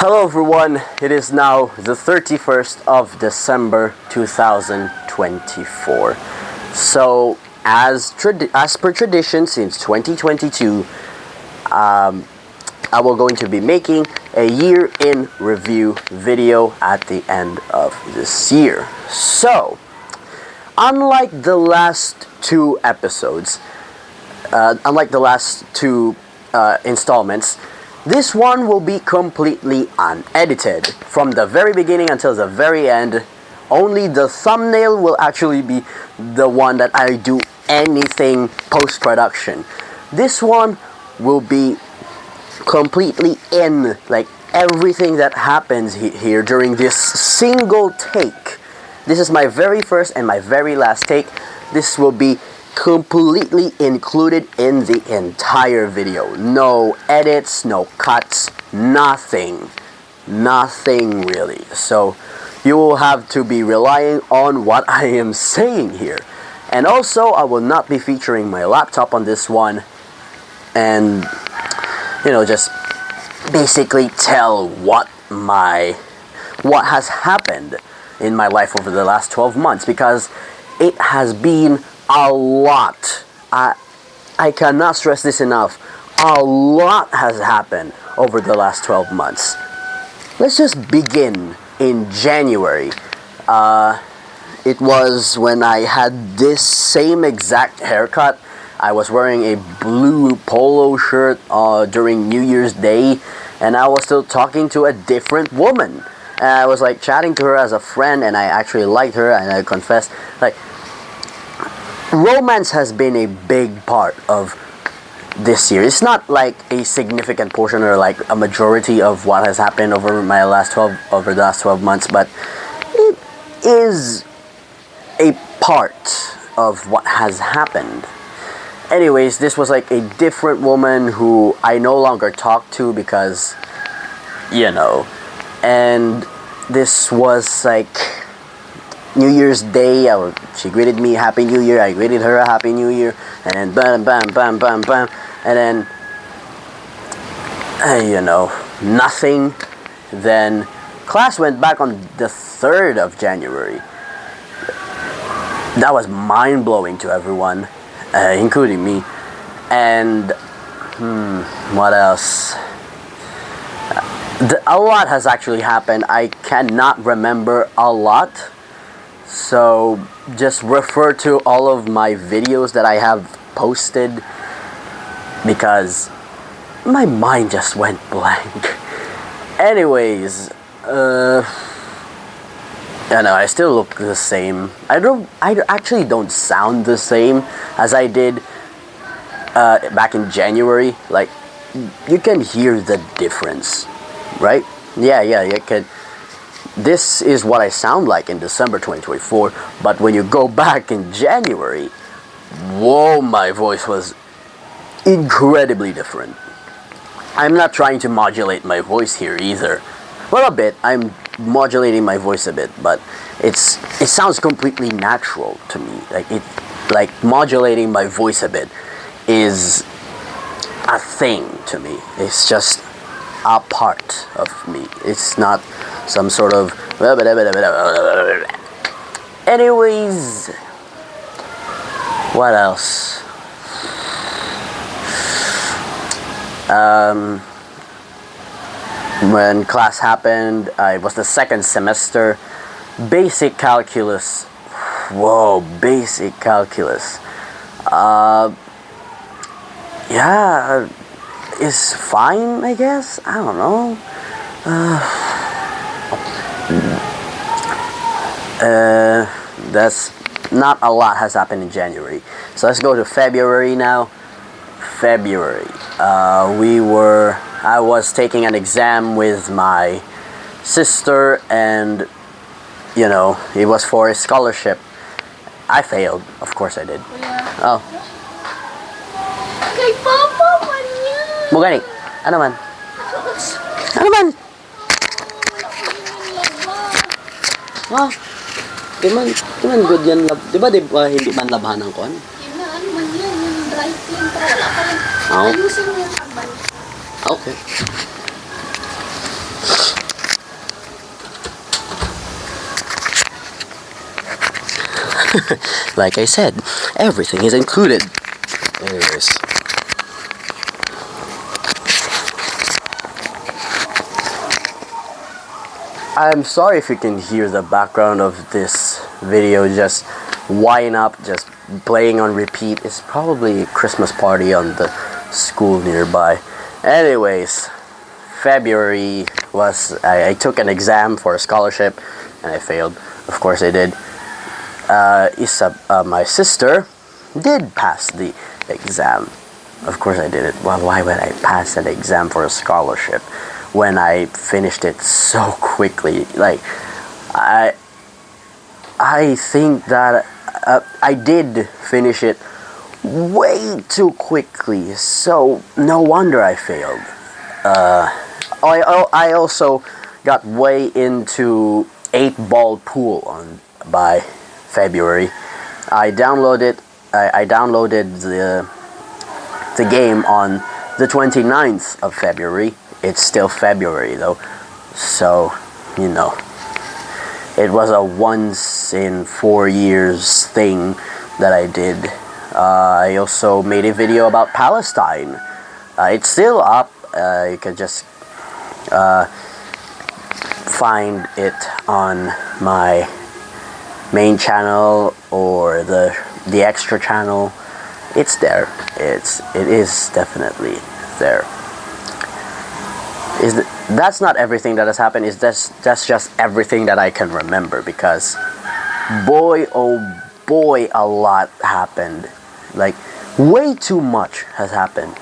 Hello everyone, it is now the 31st of December 2024. So, as per tradition since 2022, I will going to be making a year in review video at the end of this year. So, unlike the last two episodes, installments, this one will be completely unedited. From the very beginning until the very end, only the thumbnail will actually be the one that I do anything post-production. This one will be completely in, like everything that happens here during this single take. This is my very first and my very last take. This will be completely included in the entire video. No edits, no cuts, nothing really. So you will have to be relying on what I am saying here. And also, I will not be featuring my laptop on this one, and just basically tell what has happened in my life over the last 12 months, because it has been a lot. I cannot stress this enough. A lot has happened over the last 12 months. Let's just begin in January. It was when I had this same exact haircut. I was wearing a blue polo shirt during New Year's Day, and I was still talking to a different woman. And I was like chatting to her as a friend, and I actually liked her, and I confessed, like, romance has been a big part of this year. It's not like a significant portion or like a majority of what has happened over the last 12 months, but it is a part of what has happened. Anyways, this was like a different woman who I no longer talk to because, and this was like New Year's Day. She greeted me Happy New Year. I greeted her a Happy New Year, and then bam, bam, bam, bam, bam, and then nothing. Then class went back on the 3rd of January. That was mind blowing to everyone, including me. And what else? A lot has actually happened. I cannot remember a lot. So just refer to all of my videos that I have posted, because my mind just went blank. Anyways, I still look the same. I actually don't sound the same as I did back in January. Like, you can hear the difference, right? Yeah, you can. This is what I sound like in December 2024, but when you go back in January, whoa, my voice was incredibly different. I'm not trying to modulate my voice here either. Well, a bit. I'm modulating my voice a bit, but it sounds completely natural to me. Like modulating my voice a bit is a thing to me. It's just a part of me. It's not some sort of. Anyways, what else? When class happened, it was the second semester. Basic calculus. Whoa, basic calculus. Yeah, is fine, I guess. I don't know. That's not a lot has happened in January. So let's go to February now. February. I was taking an exam with my sister, and it was for a scholarship. I failed. Of course I did. Oh. Kay Papa man yan. Mugani. Ano man? Ano man? Ah, di man good yan. Di ba hindi man labahan ng kuan? Kinaan man yan, yung dry clean. Pero wala pa rin. Oh. Ayusin mo yung tambal. Okay. Like I said, everything is included. Anyways. I'm sorry if you can hear the background of this video just wind up, just playing on repeat. It's probably a Christmas party on the school nearby. Anyways, February was, I took an exam for a scholarship and I failed. Of course I did. My sister did pass the exam. Of course I did it. Well, why would I pass an exam for a scholarship when I finished it so quickly? Like, I think that I did finish it way too quickly, so no wonder I failed. I also got way into 8-ball pool by February. I downloaded the game on the 29th of February. It's still February though, so you know, it was a once in 4 years thing that I did. I also made a video about Palestine. It's still up. You can just find it on my main channel or the extra channel. It's there. It is definitely there. That's not everything that has happened. That's just everything that I can remember, because boy oh boy, a lot happened. Like, way too much has happened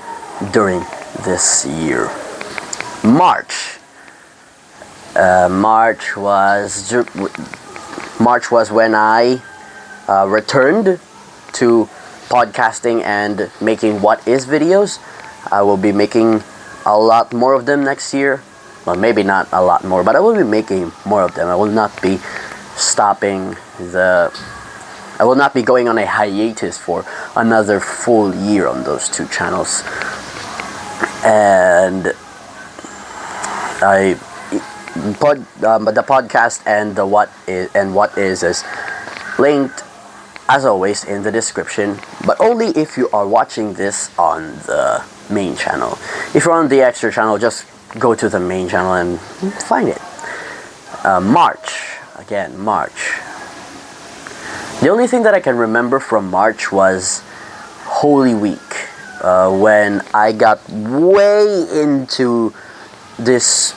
during this year. March was when I returned to podcasting and making What Is videos. I will be making a lot more of them next year. Well, maybe not a lot more, but I will be making more of them. I will not be I will not be going on a hiatus for another full year on those two channels. And the podcast and the what is linked as always in the description, but only if you are watching this on the main channel. If you're on the extra channel, just go to the main channel and find it. March. The only thing that I can remember from March was Holy Week, when I got way into this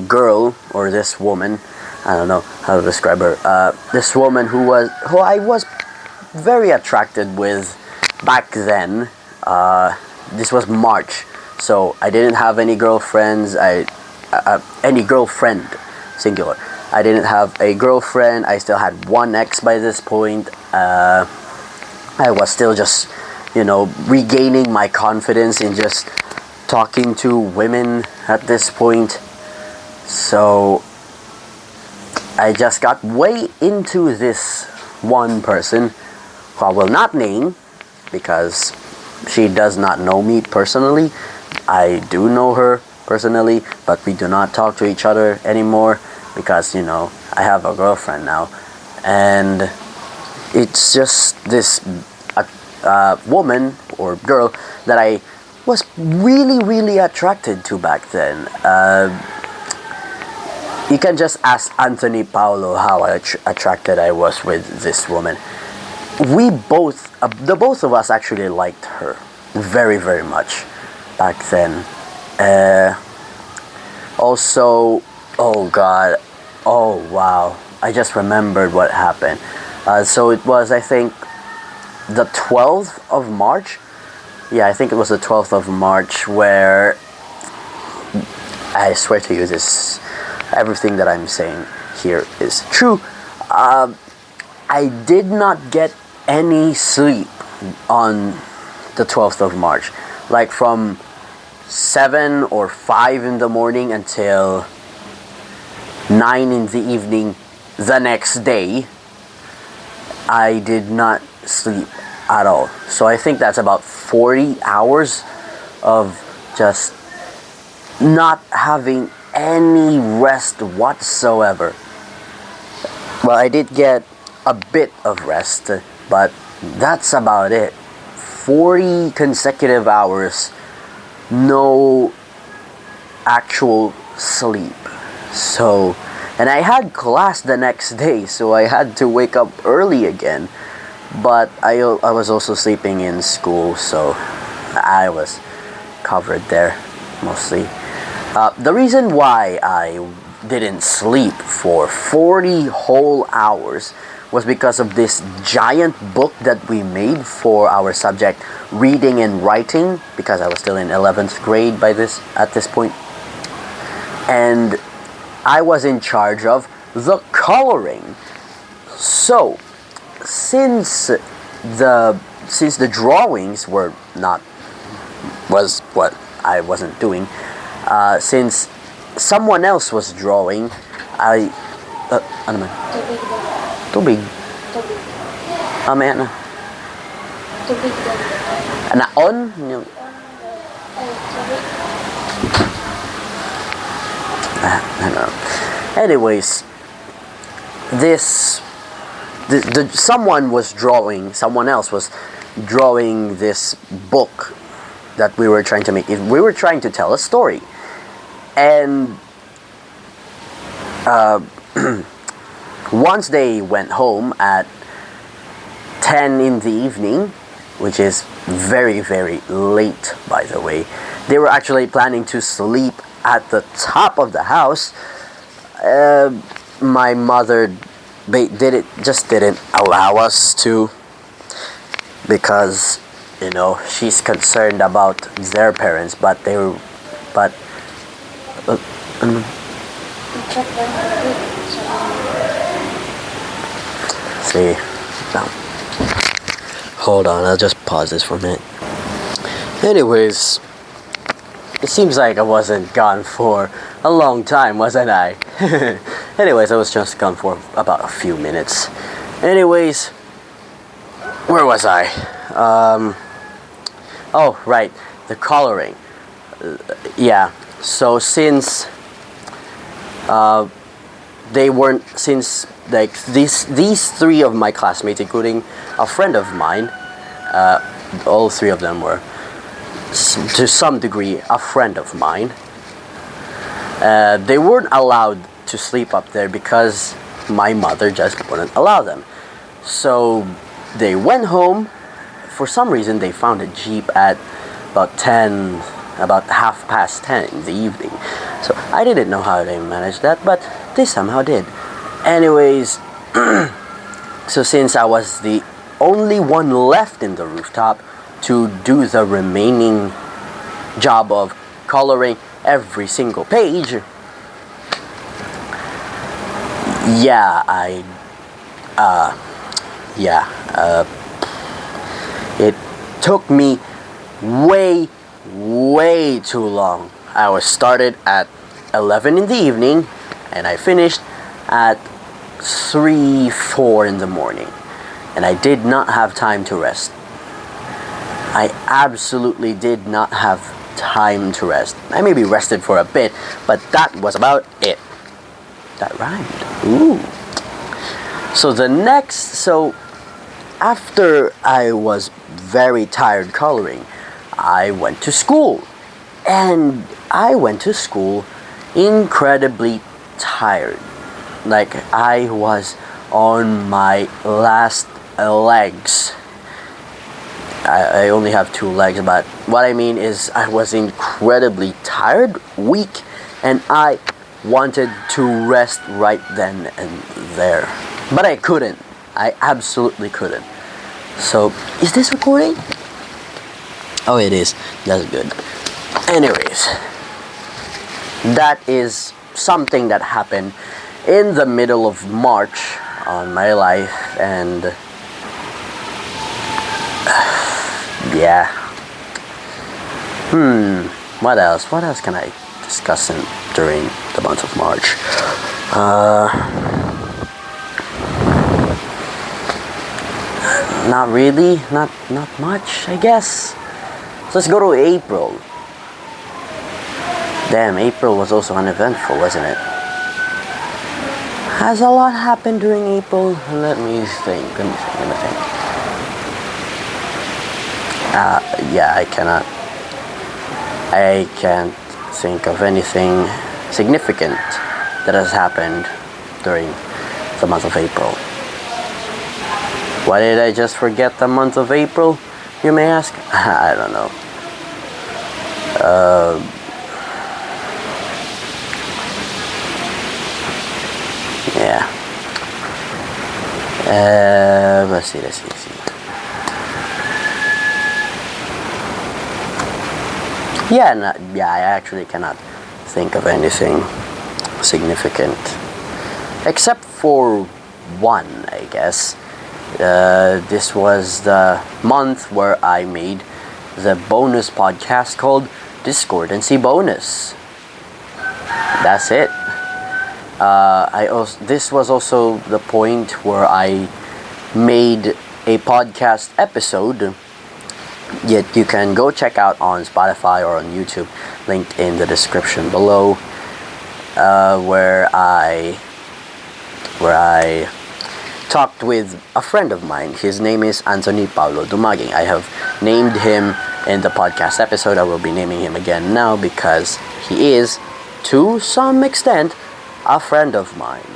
girl, or this woman. I don't know how to describe her. This woman who I was very attracted with back then. This was March, so I didn't have any girlfriends. Any girlfriend, singular. I didn't have a girlfriend. I still had one ex by this point. I was still just, regaining my confidence in just talking to women at this point. So I just got way into this one person, who I will not name because she does not know me personally. I do know her personally, but we do not talk to each other anymore because, I have a girlfriend now. And it's just this woman or girl that I was really, really attracted to back then. You can just ask Anthony Paolo how attracted I was with this woman. We both, the both of us actually liked her very, very much back then. Also, oh God, oh wow, I just remembered what happened. So it was, I think, the 12th of March. Yeah, I think it was the 12th of March where, I swear to you, everything that I'm saying here is true. I did not get any sleep on the 12th of March. Like from 7 or 5 in the morning until 9 in the evening the next day, I did not sleep at all. So I think that's about 40 hours of just not having any rest whatsoever. Well, I did get a bit of rest But that's about it. 40 consecutive hours, no actual sleep. So, and I had class the next day, so I had to wake up early again. But I was also sleeping in school, so I was covered there mostly. The reason why I didn't sleep for 40 whole hours was because of this giant book that we made for our subject reading and writing, because I was still in 11th grade at this point. And I was in charge of the coloring. So, since the drawings was what I wasn't doing, since someone else was drawing, ano man? Tubig daw. Tubig. Tubig. Mamaya na. Tubig daw. Naon? Ay, tubig. I don't know. Anyways, someone else was drawing this book that we were trying to make. We were trying to tell a story. And once they went home at 10 in the evening, which is very, very late, by the way, they were actually planning to sleep at the top of the house. My mother didn't allow us to, because she's concerned about their parents, but Check lang tubig. see, no. Hold on, I'll just pause this for a minute. Anyways, it seems like I wasn't gone for a long time, wasn't I? Anyways, I was just gone for about a few minutes. Anyways, where was I? Oh, right, the coloring. Yeah, so since these three of my classmates, including a friend of mine, all three of them were to some degree a friend of mine. They weren't allowed to sleep up there because my mother just wouldn't allow them. So they went home. For some reason, they found a jeep at about 10:30 in the evening. So I didn't know how they managed that, but they somehow did. Anyways, so since I was the only one left in the rooftop to do the remaining job of coloring every single page, it took me way too long. I was started at 11 in the evening and I finished at 3-4 in the morning, and I did not have time to rest. I absolutely did not have time to rest. I maybe rested for a bit, but that was about it. That rhymed. Ooh. So after I was very tired coloring, I went to school. And I went to school incredibly tired. Like, I was on my last legs. I only have 2 legs, but what I mean is I was incredibly tired, weak, and I wanted to rest right then and there. But I couldn't. I absolutely couldn't. So, is this recording? Oh, it is. That's good. Anyways, that is something that happened in the middle of March on my life, and yeah. What else can I discuss during the month of March? Not really, not much, I guess. So let's go to April. Damn, April was also uneventful, wasn't it? Has a lot happened during April? Let me think. Yeah, I can't think of anything significant that has happened during the month of April. Why did I just forget the month of April, you may ask? I don't know. Yeah. Let's see. Yeah, I actually cannot think of anything significant. Except for one, I guess. This was the month where I made the bonus podcast called Discordancy Bonus. That's it. This was also the point where I made a podcast episode. Yet you can go check out on Spotify or on YouTube, linked in the description below, where I talked with a friend of mine. His name is Anthony Paulo Dumaging. I have named him in the podcast episode. I will be naming him again now because he is, to some extent, a friend of mine.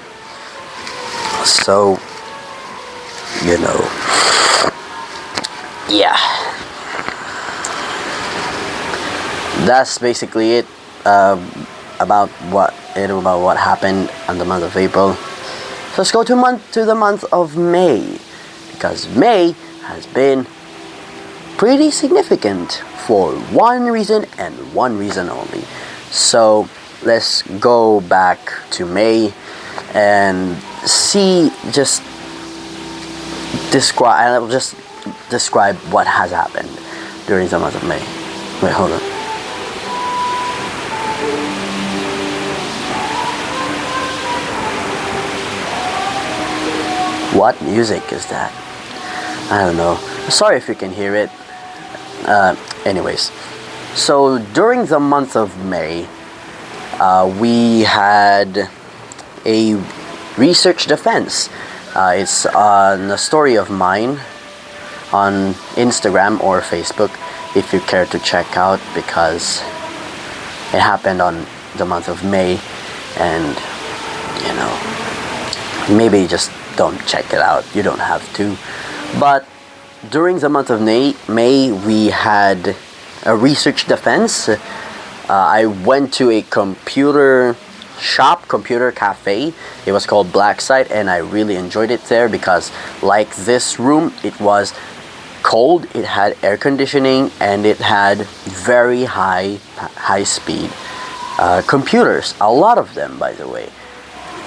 So, yeah. That's basically it about what happened in the month of April. So let's go to the month of May, because May has been pretty significant for one reason and one reason only. So let's go back to May and I'll just describe what has happened during the month of May. Wait, hold on. What music is that? I don't know. Sorry if you can hear it. Anyways, so during the month of May, we had a research defense. It's on a story of mine on Instagram or Facebook, if you care to check out, because it happened on the month of May, and maybe just don't check it out. You don't have to. But during the month of May, we had a research defense. I went to a computer cafe. It was called Blacksite, and I really enjoyed it there because, like this room, it was cold, it had air conditioning, and it had very high speed computers, a lot of them, by the way.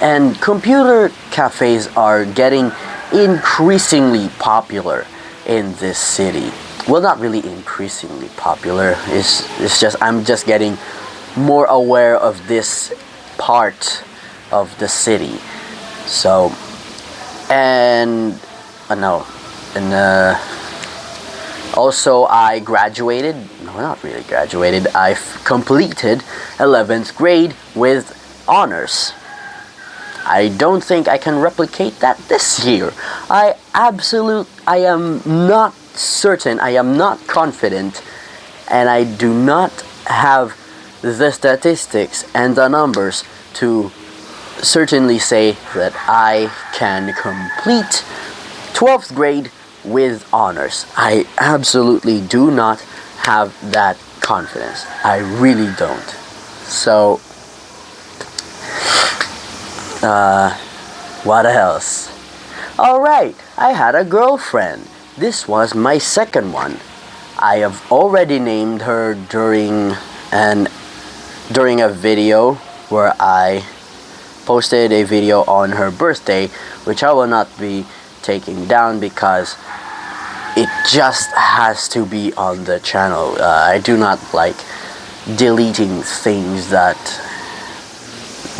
And computer cafes are getting increasingly popular in this city. Well, not really increasingly popular. It's just I'm just getting more aware of this part of the city. So, also I graduated. No, not really graduated. I completed 11th grade with honors. I don't think I can replicate that this year. I am not certain, I am not confident, and I do not have the statistics and the numbers to certainly say that I can complete 12th grade with honors. I absolutely do not have that confidence. I really don't. So, what else? Alright, I had a girlfriend. This was my second one. I have already named her during a video where I posted a video on her birthday, which I will not be taking down because it just has to be on the channel. I do not like deleting things that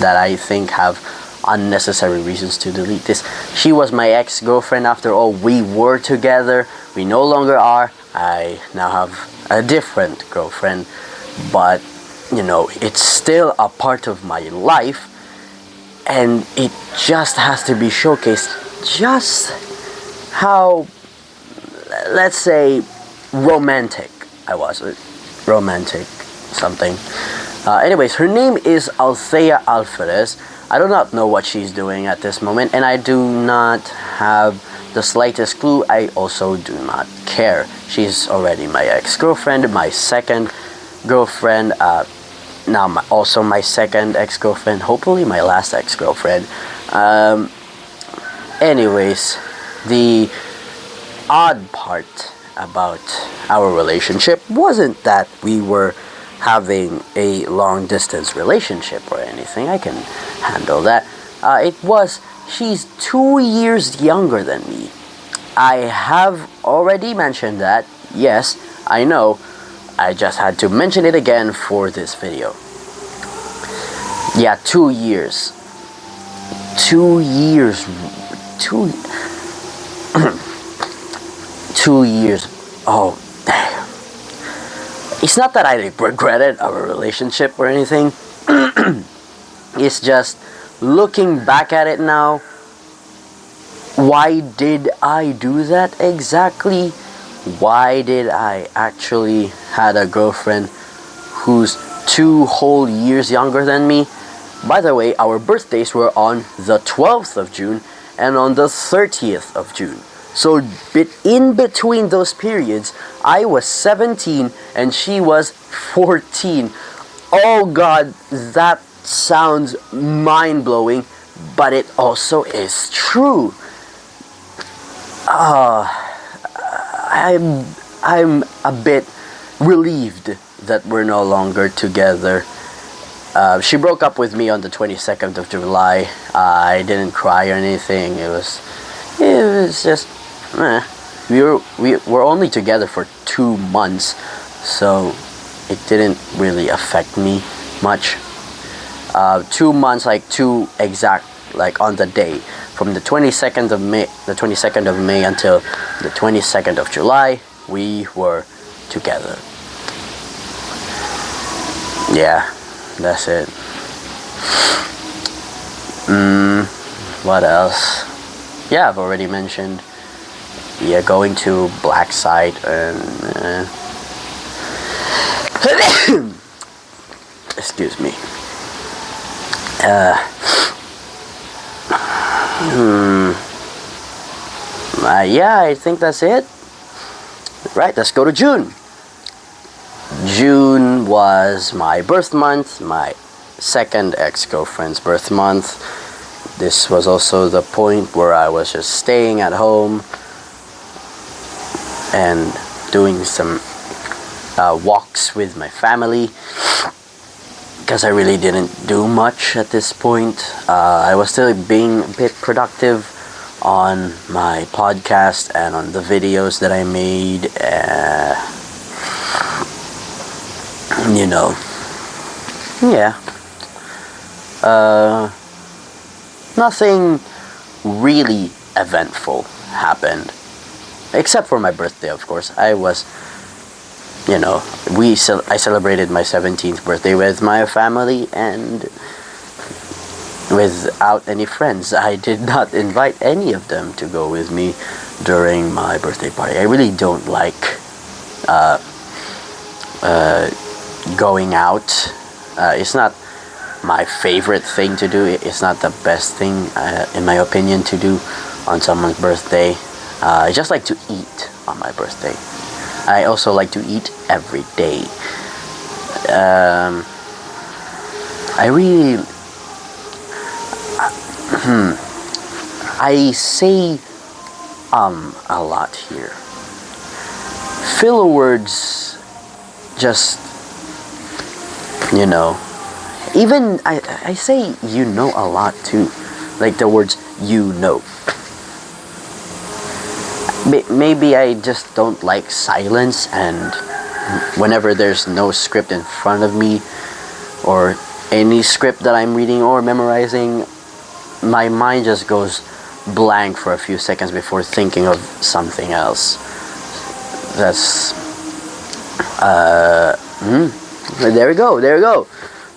I think have unnecessary reasons to delete this. She was my ex-girlfriend after all. We were together. We no longer are. I now have a different girlfriend, but it's still a part of my life, and it just has to be showcased just how, let's say, romantic. I was romantic something. Anyways, her name is Althea Alvarez. I do not know what she's doing at this moment, and I do not have the slightest clue. I also do not care. She's already my ex-girlfriend, my second girlfriend, also my second ex-girlfriend, hopefully my last ex-girlfriend. Anyways, the odd part about our relationship wasn't that we were having a long distance relationship or anything. I can handle that. It was she's 2 years younger than me. I have already mentioned that. Yes, I know. I just had to mention it again for this video. Yeah, 2 years. 2 years. 2 2 years. Oh, damn. It's not that I regretted our relationship or anything. It's just looking back at it now. Why did I do that exactly? Why did I actually had a girlfriend who's 2 whole years younger than me? By the way, our birthdays were on the 12th of June and on the 30th of June. So in between those periods, I was 17 and she was 14. Oh God, that sounds mind-blowing, but it also is true. I'm a bit relieved that we're no longer together. She broke up with me on the 22nd of July. I didn't cry or anything. It was just we were only together for 2 months, so it didn't really affect me much. 2 months, like two exact, like on the day, from the 22nd of May until the 22nd of July, we were together. Yeah, that's it. What else? Yeah, I've already mentioned. Yeah, going to Black Site and excuse me. Yeah, I think that's it. Right, let's go to June. June was my birth month, my second ex-girlfriend's birth month. This was also the point where I was just staying at home and doing some walks with my family, because I really didn't do much at this point. I was still being a bit productive on my podcast and on the videos that I made. Yeah. Nothing really eventful happened, except for my birthday, of course. I celebrated my 17th birthday with my family and without any friends. I did not invite any of them to go with me during my birthday party. I really don't like going out. It's not my favorite thing to do. It's not the best thing, in my opinion, to do on someone's birthday. I just like to eat on my birthday. I also like to eat every day. I say a lot here. Filler words just, even I say a lot too. Like the words Maybe I just don't like silence, and whenever there's no script in front of me or any script that I'm reading or memorizing, my mind just goes blank for a few seconds before thinking of something else. That's there we go.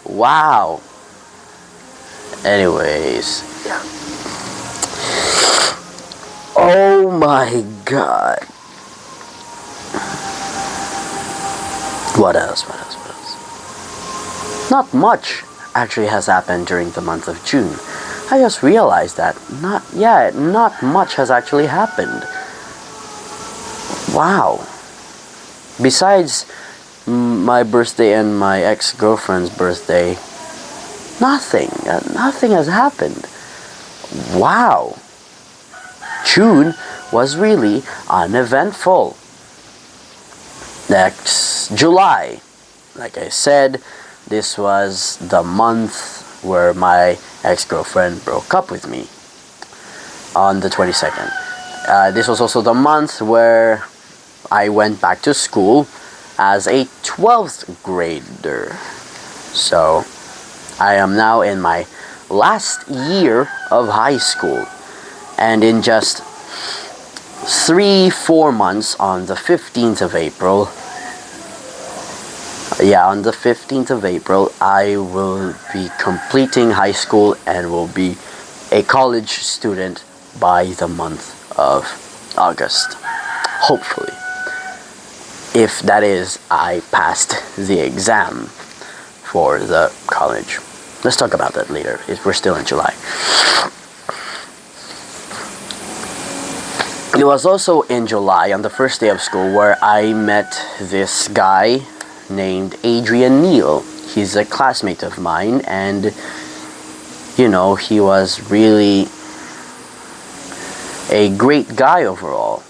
Wow. Anyways, yeah. Oh my God. What else? What else? What else? Not much actually has happened during the month of June. I just realized that not much has actually happened. Wow. Besides my birthday and my ex-girlfriend's birthday, nothing has happened. Wow. June was really uneventful. Next, July. Like I said, this was the month where my ex-girlfriend broke up with me on the 22nd. This was also the month where I went back to school as a 12th grader. So I am now in my last year of high school. And in just 3-4 months, on the 15th of April, I will be completing high school and will be a college student by the month of August. Hopefully. If that is, I passed the exam for the college. Let's talk about that later. We're still in July. It was also in July, on the first day of school, where I met this guy named Adrian Neal. He's a classmate of mine, and he was really a great guy overall.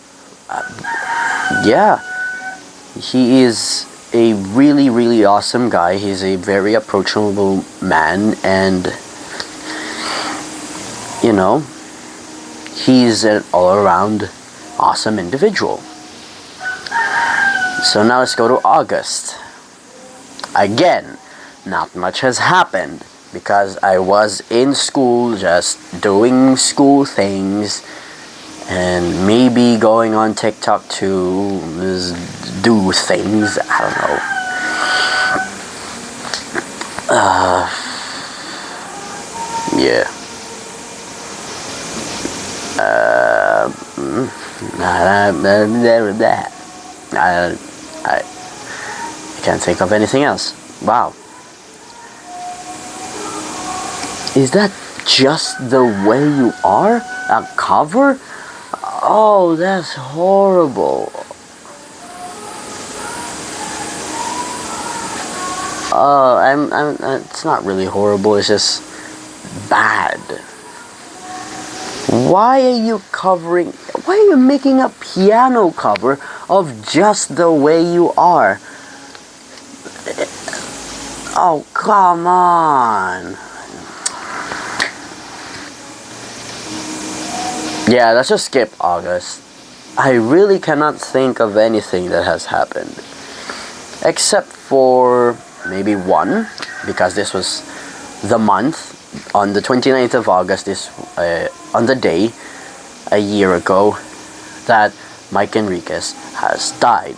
He is a really, really awesome guy. He's a very approachable man, and he's an all-around awesome individual. So now let's go to August. Again, not much has happened because I was in school just doing school things and maybe going on TikTok to do things. I don't know. Yeah. I can't think of anything else. Wow. Is that just the way you are? A cover? Oh, that's horrible. It's not really horrible. It's just bad. Why are you making a piano cover of Just the Way You Are? Oh, come on. Yeah, let's just skip August. I really cannot think of anything that has happened. Except for maybe one, because this was the month. On the 29th of August, on the day, a year ago, that Mike Enriquez has died.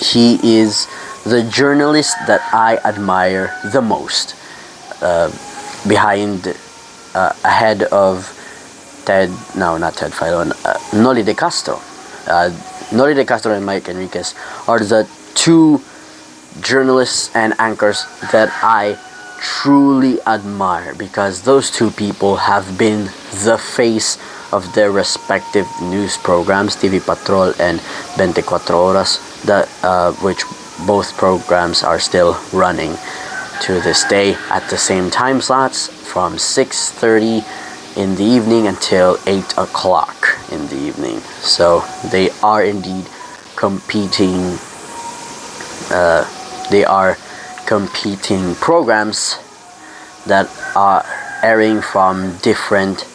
He is the journalist that I admire the most, ahead of not Ted Filon, Noli De Castro. Noli De Castro and Mike Enriquez are the two journalists and anchors that I truly admire, because those two people have been the face of their respective news programs, TV Patrol and 24 Horas, which both programs are still running to this day at the same time slots from 6:30 in the evening until 8 o'clock in the evening. So they are indeed competing. They are competing programs that are airing from different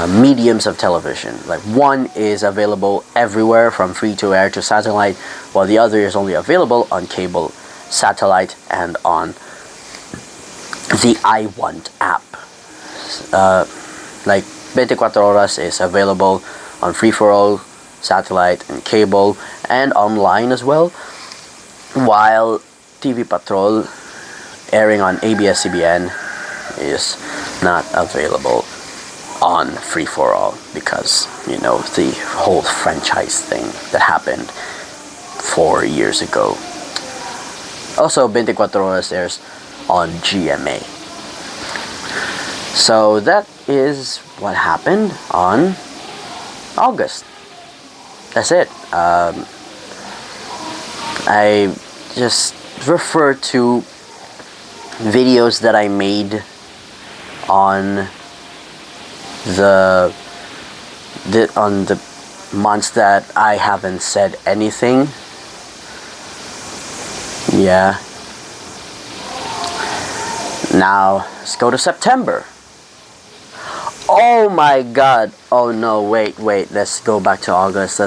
mediums of television. Like, one is available everywhere from free to air to satellite, while the other is only available on cable, satellite, and on the iWant app. Like 24 Horas is available on Free for All, satellite, and cable, and online as well, while TV Patrol, airing on ABS-CBN, is not available on Free for All because, the whole franchise thing that happened 4 years ago. Also, 24 Horas airs on GMA. So that is what happened on August. That's it. I just refer to videos that I made on the months that I haven't said anything. Yeah. Now let's go to September. Oh my god. Oh no, wait. Let's go back to August.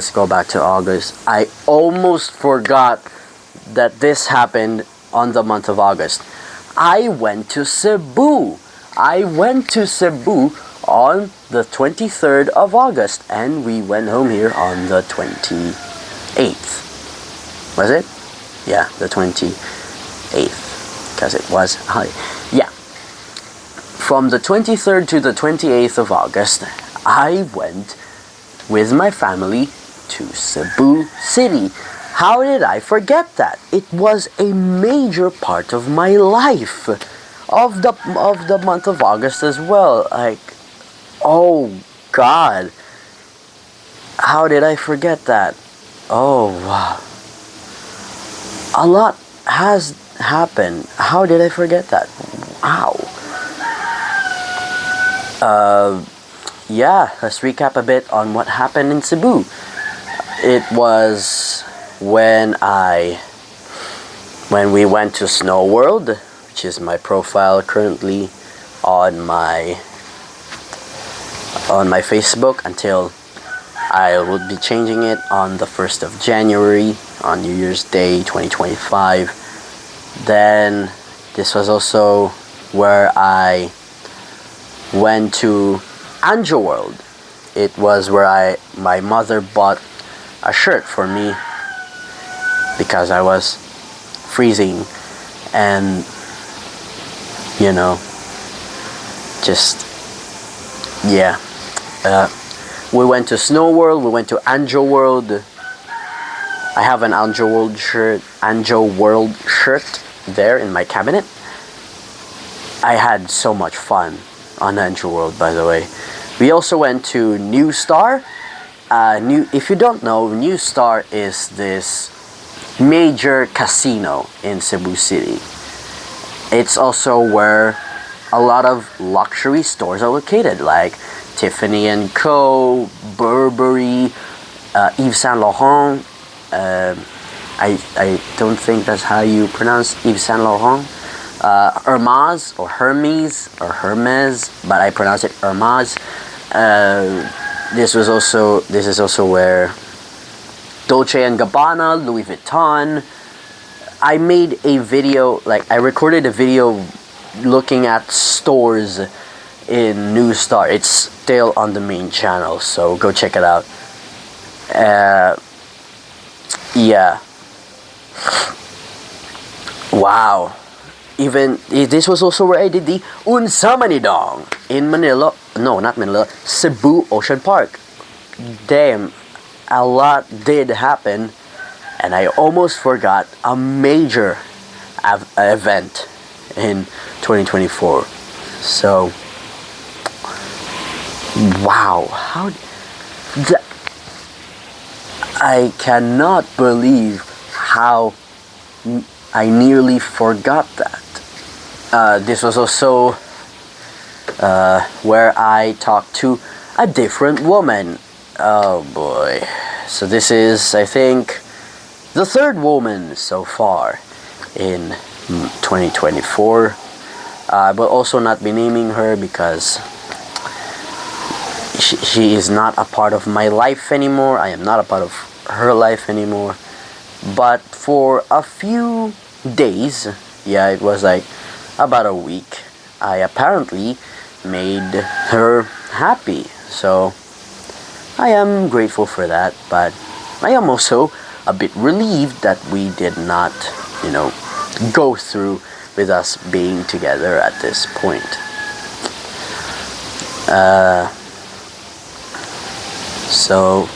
I almost forgot that this happened on the month of August. I went to Cebu. On the 23rd of August, and we went home here on the 28th. Was it? Yeah, the 28th. Because it was, yeah. From the 23rd to the 28th of August, I went with my family to Cebu City. How did I forget that? It was a major part of my life. Of the month of August as well. Like, oh god. How did I forget that? Oh wow. A lot has happened. How did I forget that? Wow. Yeah, let's recap a bit on what happened in Cebu. It was when we went to Snow World, which is my profile currently on my Facebook, until I will be changing it on the 1st of January, on New Year's Day 2025. Then this was also where I went to Anjo World. It was where my mother bought a shirt for me because I was freezing, and just yeah. We went to Snow World. We went to Anjo World. I have an Anjo World shirt there in my cabinet. I had so much fun on Anjo World, by the way. We also went to New Star. If you don't know, New Star is this major casino in Cebu City. It's also where a lot of luxury stores are located, like Tiffany & Co., Burberry, Yves Saint Laurent. I don't think that's how you pronounce Yves Saint Laurent. Hermes, but I pronounce it Hermes. This is also where Dolce & Gabbana, Louis Vuitton. I made a video, I recorded a video looking at stores in New Star. It's still on the main channel, so go check it out. Yeah. Wow. Even this was also where I did the Unsamanidong in Manila. No, not Manila. Cebu Ocean Park. Damn, a lot did happen, and I almost forgot a major event in 2024. So, wow, I cannot believe how I nearly forgot that. This was also where I talked to a different woman. Oh boy. So this is, I think, the third woman so far in 2024. I will also not be naming her because she is not a part of my life anymore. I am not a part of her life anymore. But for a few days, yeah, it was like about a week, I apparently made her happy. So I am grateful for that, but I am also a bit relieved that we did not, go through with us being together at this point. So,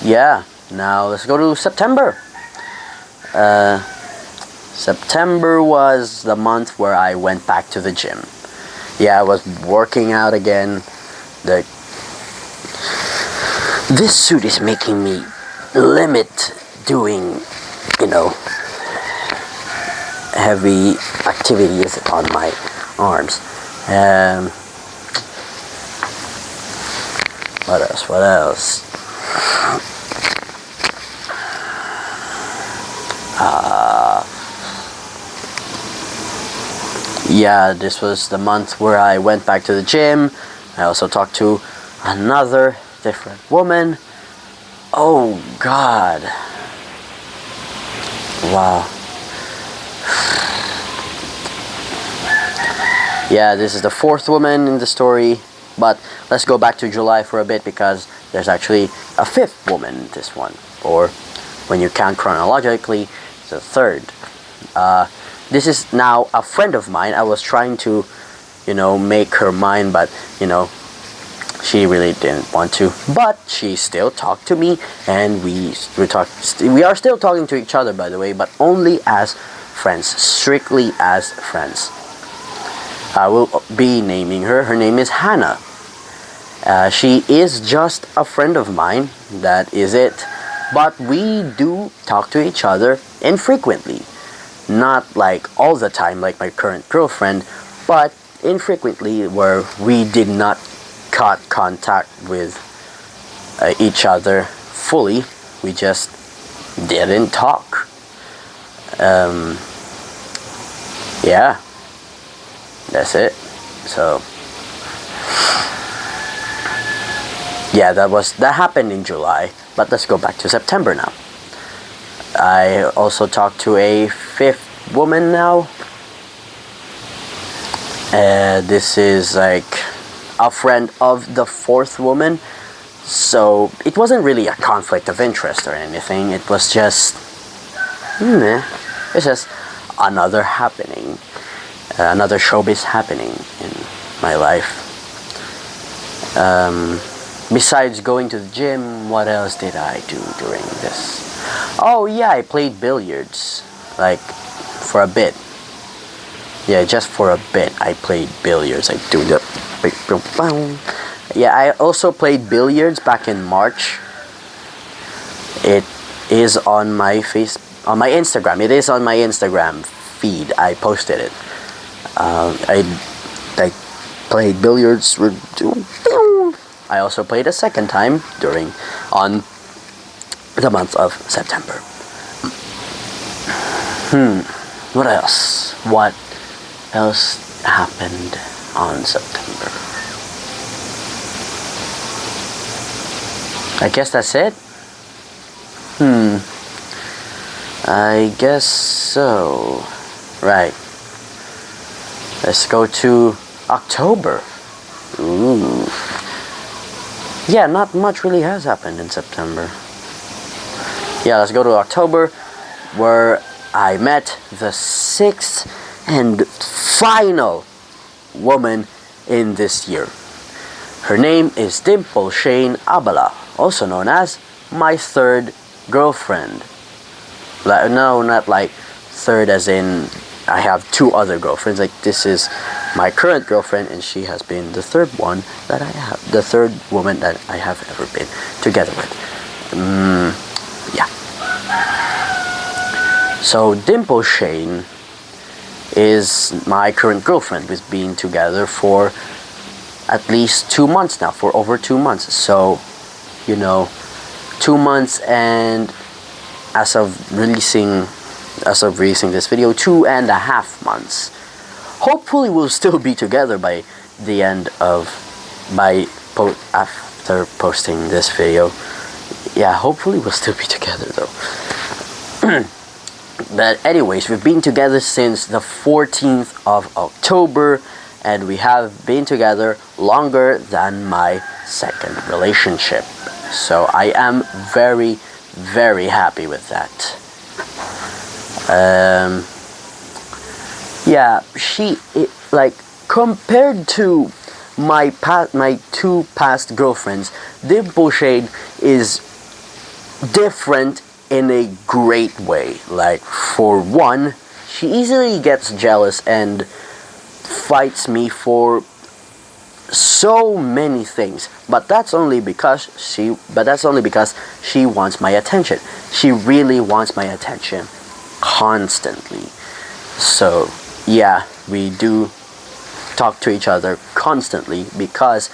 yeah, now let's go to September. September was the month where I went back to the gym. Yeah, I was working out again. This suit is making me limit doing, heavy activities on my arms. What else? Yeah, this was the month where I went back to the gym. I also talked to another different woman. Oh God. Wow. Yeah, this is the fourth woman in the story, but let's go back to July for a bit because there's actually a fifth woman in this one, or when you count chronologically, it's the third. This is now a friend of mine. I was trying to, make her mine, but, she really didn't want to. But she still talked to me, and we are still talking to each other, by the way, but only as friends, strictly as friends. I will be naming her. Her name is Hannah. She is just a friend of mine. That is it. But we do talk to each other infrequently. Not like all the time like my current girlfriend, but infrequently where we did not cut contact with each other fully. We just didn't talk. Yeah, that's it. So yeah, that happened in July. But let's go back to September now. I also talked to a fifth woman now. This is like a friend of the fourth woman. So it wasn't really a conflict of interest or anything. It was just, it's just another happening, another showbiz happening in my life. Besides going to the gym, what else did I do during this? Oh yeah, I played billiards, like, for a bit. Yeah, just for a bit I played billiards. I do the... Yeah, I also played billiards back in March. It is on my Instagram. It is on my Instagram feed. I posted it. I played billiards. I also played a second time on the month of September. What else? What else happened on September? I guess that's it. I guess so. Right. Let's go to October. Ooh. Yeah, not much really has happened in September. Yeah, let's go to October, where I met the sixth and final woman in this year. Her name is Dimple Shane Abala, also known as my third girlfriend. No, not like third as in I have two other girlfriends. Like, this is my current girlfriend, and she has been the third one that I have, the third woman that I have ever been together with. Yeah. So Dimple Shane is my current girlfriend. We've been together for at least 2 months now, for over 2 months. So, 2 months, and as of releasing this video, 2.5 months. Hopefully we'll still be together by the end of, after posting this video. Yeah, hopefully we'll still be together though. But anyways, we've been together since the 14th of October, and we have been together longer than my second relationship. So I am very, very happy with that. Yeah, compared to my two past girlfriends, Dimple Shade is different in a great way. Like, for one, she easily gets jealous and fights me for so many things, but that's only because she wants my attention. She really wants my attention constantly. So yeah, we do talk to each other constantly because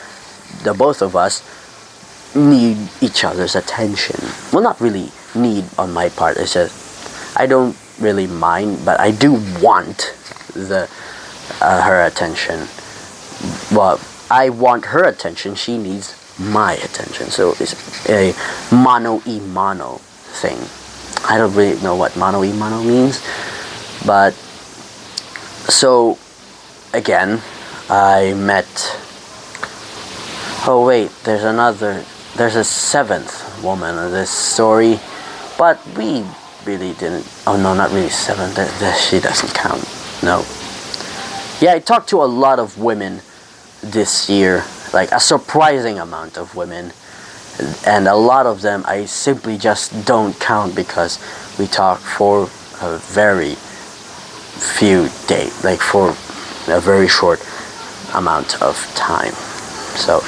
the both of us need each other's attention. Well, not really need on my part. It's just I don't really mind, but I do want the her attention. Well, I want her attention. She needs my attention. So it's a mano y mano thing. I don't really know what mano y mano means, but so again, I met. Oh wait, there's a seventh woman in this story, but we really didn't. Oh no, not really seventh. She doesn't count. No. Yeah, I talked to a lot of women this year, like a surprising amount of women, and a lot of them I simply just don't count because we talk for a very few days, like for a very short amount of time. So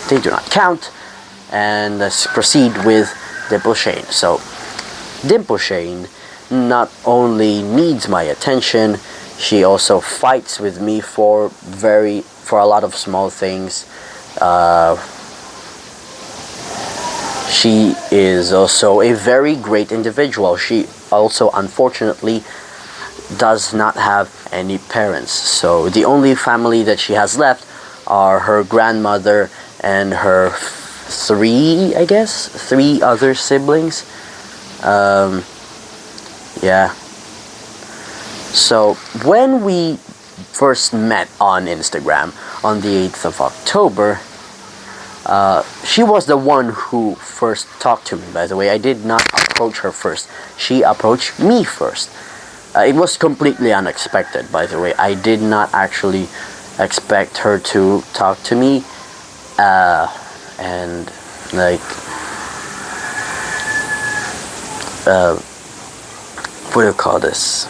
they do not count. And let's proceed with Dimple Shane. So Dimple Shane not only needs my attention, she also fights with me for a lot of small things. She is also a very great individual. She also unfortunately does not have any parents. So the only family that she has left are her grandmother and her three other siblings. Yeah. So when we first met on Instagram on the 8th of October, she was the one who first talked to me, by the way. I did not approach her first. She approached me first. It was completely unexpected, by the way. I did not actually expect her to talk to me. And like, what do you call this?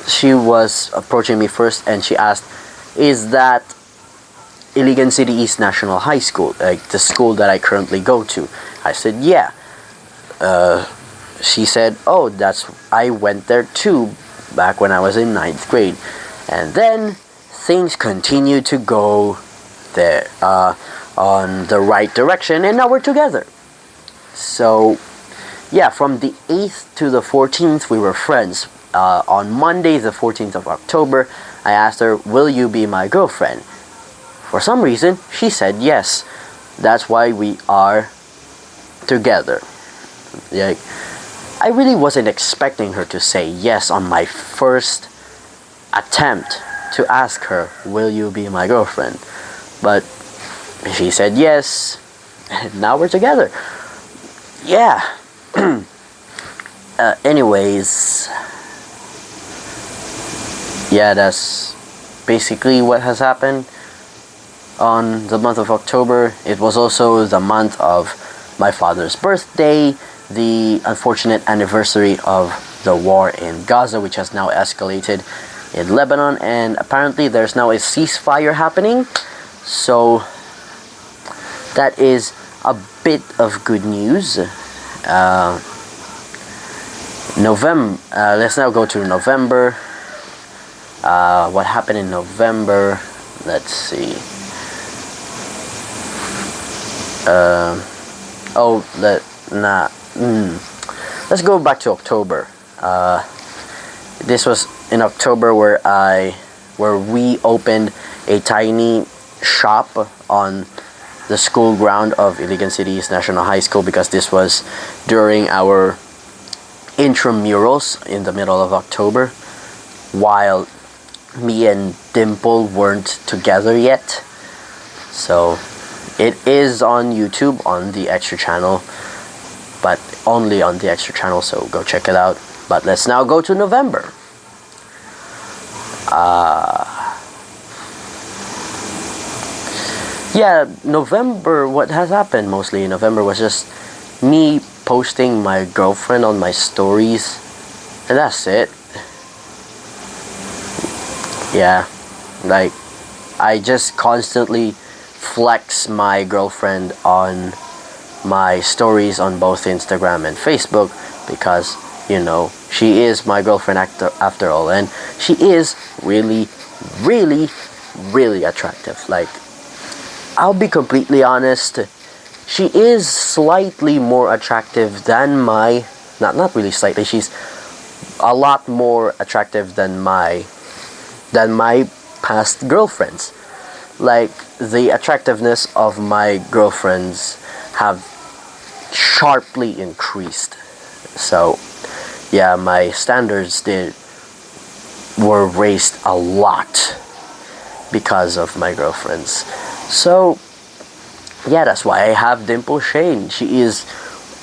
She was approaching me first, and she asked, "Is that Iligan City East National High School, like the school that I currently go to?" I said, "Yeah." She said, "Oh, I went there too, back when I was in 9th grade." And then things continued to go there on the right direction, and now we're together. So yeah, from the 8th to the 14th, we were friends. On Monday, the 14th of October, I asked her, "Will you be my girlfriend?" For some reason, she said yes. That's why we are together. Yeah, I really wasn't expecting her to say yes on my first attempt to ask her, "Will you be my girlfriend?" But she said yes, and now we're together. Yeah. Anyways, yeah, that's basically what has happened on the month of October. It was also the month of my father's birthday, the unfortunate anniversary of the war in Gaza, which has now escalated in Lebanon, and apparently there's now a ceasefire happening. So that is a bit of good news. November. Let's now go to November. What happened in November? Let's see. Let's go back to October. This was in October where we opened a tiny shop on the school ground of Iligan City East National High School, because this was during our intramurals in the middle of October, while me and Dimple weren't together yet. So it is on YouTube on the Extra channel, but only on the Extra channel, so go check it out. But let's now go to November. Yeah, November, what has happened mostly in November was just me posting my girlfriend on my stories, and that's it. Yeah, like, I just constantly flex my girlfriend on my stories on both Instagram and Facebook because, she is my girlfriend after all, and she is really, really, really attractive. Like, I'll be completely honest, she is slightly more attractive than my, not really slightly, she's a lot more attractive than my past girlfriends. Like, the attractiveness of my girlfriends have sharply increased. So, yeah, my standards were raised a lot because of my girlfriends. So, yeah, that's why I have Dimple Shane. She is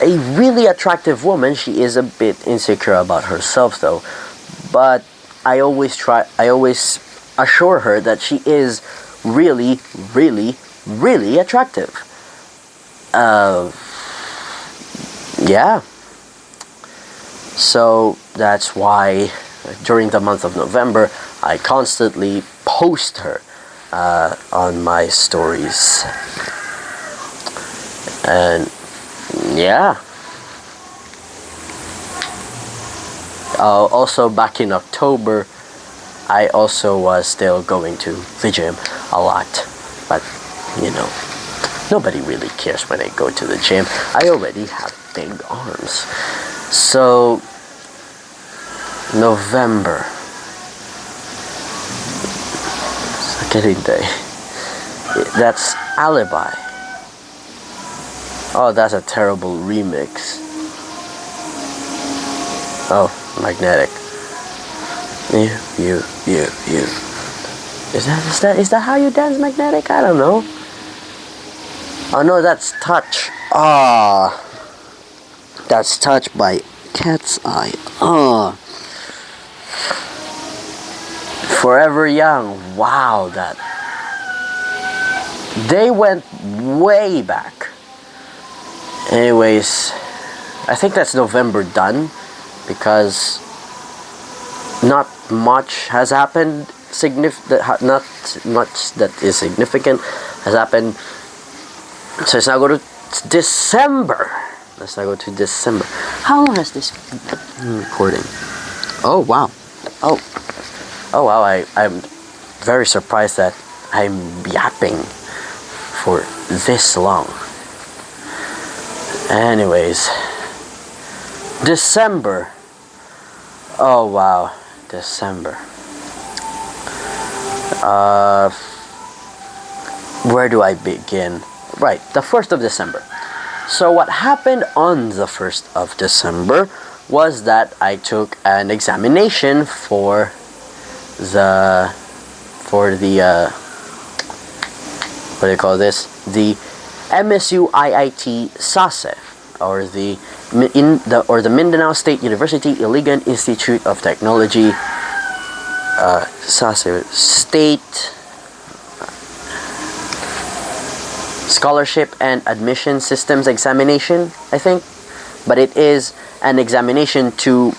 a really attractive woman. She is a bit insecure about herself though. But I always assure her that she is really, really, really attractive. Yeah. So that's why during the month of November, I constantly post her on my stories. And yeah. Also, back in October, I also was still going to the gym a lot. But, nobody really cares when I go to the gym. I already have big arms. So, November. Saturday. That's Alibi. Oh, that's a terrible remix. Oh, Magnetic. You. Is that how you dance, Magnetic? I don't know. Oh no, that's Touch. That's Touch by Cat's Eye. Forever Young. Wow, that. They went way back. Anyways, I think that's November done because not much has happened. Not much that is significant has happened. So let's now go to December. How long has this been recording? Oh wow. Oh wow. I'm very surprised that I'm yapping for this long. Anyways, December. Oh wow, December. Where do I begin? Right, the 1st of December. So what happened on the 1st of December was that I took an examination for the what do you call this? The MSU IIT SASE, or the Mindanao State University Iligan Institute of Technology, SASE, State Scholarship and Admission Systems Examination, I think. But it is an examination to